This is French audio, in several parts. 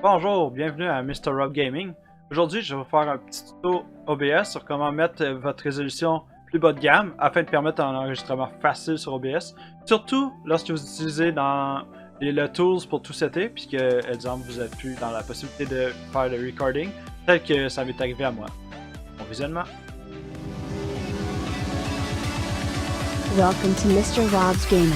Bonjour, bienvenue à Mr. Rob Gaming. Aujourd'hui, je vais vous faire un petit tuto OBS sur comment mettre votre résolution plus bas de gamme afin de permettre un enregistrement facile sur OBS. Surtout lorsque vous utilisez dans le tools pour tout setter, puisque, exemple, vous êtes plus dans la possibilité de faire le recording, tel que ça m'est arrivé à moi. Bon visionnement. Welcome to Mr. Rob's Gaming.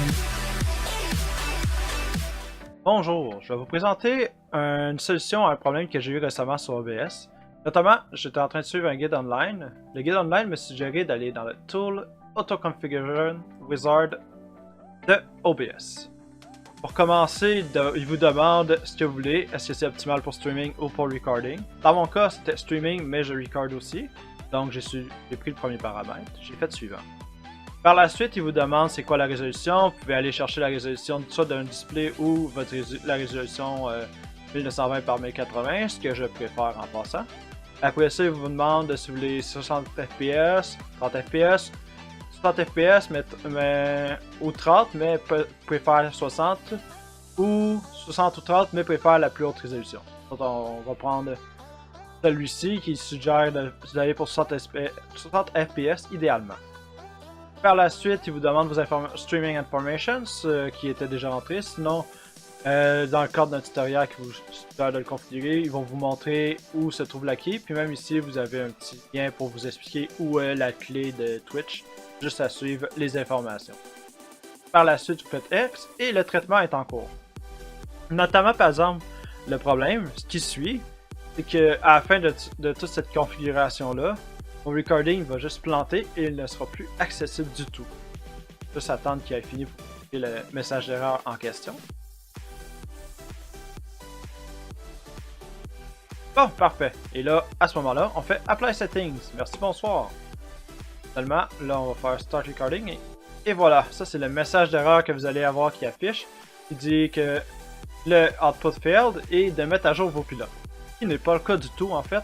Bonjour, je vais vous présenter une solution à un problème que j'ai eu récemment sur OBS. Notamment, j'étais en train de suivre un guide online. Le guide online me suggérait d'aller dans le Tool Auto Configuration Wizard de OBS. Pour commencer, il vous demande ce que vous voulez. Est-ce que c'est optimal pour streaming ou pour recording? Dans mon cas, c'était streaming, mais je record aussi. Donc, j'ai pris le premier paramètre. J'ai fait le suivant. Par la suite, il vous demande c'est quoi la résolution. Vous pouvez aller chercher la résolution soit d'un display ou la résolution 1920 par 1080, ce que je préfère en passant. Après ça, il vous demande si vous voulez 60 fps, 30 fps, 60 fps ou 30, mais préfère 60, ou 60 ou 30, mais préfère la plus haute résolution. Donc on va prendre celui-ci qui suggère d'aller pour 60 fps idéalement. Par la suite, il vous demande vos streaming informations, qui étaient déjà rentrés. Sinon, dans le cadre d'un tutoriel qui vous suggère de le configurer, ils vont vous montrer où se trouve la key. Puis même ici, vous avez un petit lien pour vous expliquer où est la clé de Twitch, juste à suivre les informations. Par la suite, vous faites X et le traitement est en cours. Notamment, par exemple, le problème, ce qui suit, c'est qu'à la fin de toute cette configuration-là, mon recording va juste planter et il ne sera plus accessible du tout. Juste attendre qu'il ait fini pour le message d'erreur en question. Bon, parfait. Et là, à ce moment-là, on fait Apply Settings. Merci, bonsoir. Seulement, là, on va faire Start Recording. Et voilà, ça c'est le message d'erreur que vous allez avoir qui affiche. Il dit que le output failed et de mettre à jour vos pilotes. Ce qui n'est pas le cas du tout en fait.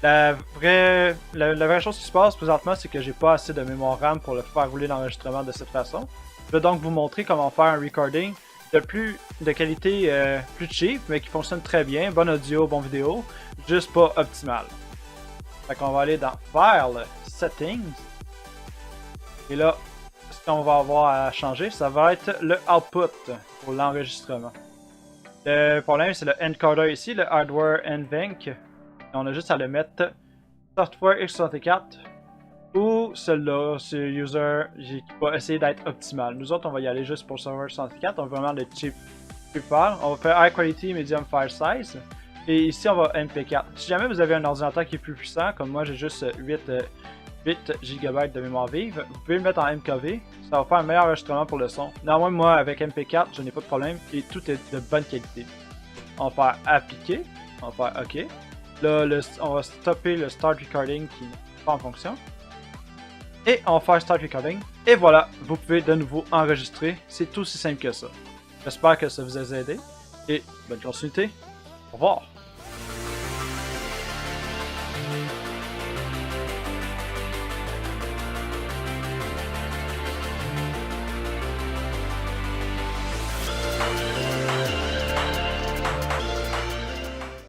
La vraie chose qui se passe présentement, c'est que j'ai pas assez de mémoire RAM pour le faire rouler l'enregistrement de cette façon. Je vais donc vous montrer comment faire un recording de qualité plus cheap, mais qui fonctionne très bien, bon audio, bon vidéo, juste pas optimal. Fait qu'on va aller dans File, Settings, et là, ce qu'on va avoir à changer, ça va être le output pour l'enregistrement. Le problème, c'est le encoder ici, le Hardware NVENC. On a juste à le mettre Software x64 ou celui-là, c'est User qui va essayer d'être optimal. Nous autres, on va y aller juste pour Server 64, on va vraiment le cheap faire. On va faire High Quality Medium File Size et ici on va MP4. Si jamais vous avez un ordinateur qui est plus puissant, comme moi j'ai juste 8 GB de mémoire vive, vous pouvez le mettre en MKV, ça va faire un meilleur enregistrement pour le son. Néanmoins, moi avec MP4, je n'ai pas de problème et tout est de bonne qualité. On va faire Appliquer, on va faire OK. Là, on va stopper le Start Recording qui n'est pas en fonction. Et on va faire Start Recording. Et voilà, vous pouvez de nouveau enregistrer. C'est tout aussi simple que ça. J'espère que ça vous a aidé. Et bonne continuité. Au revoir.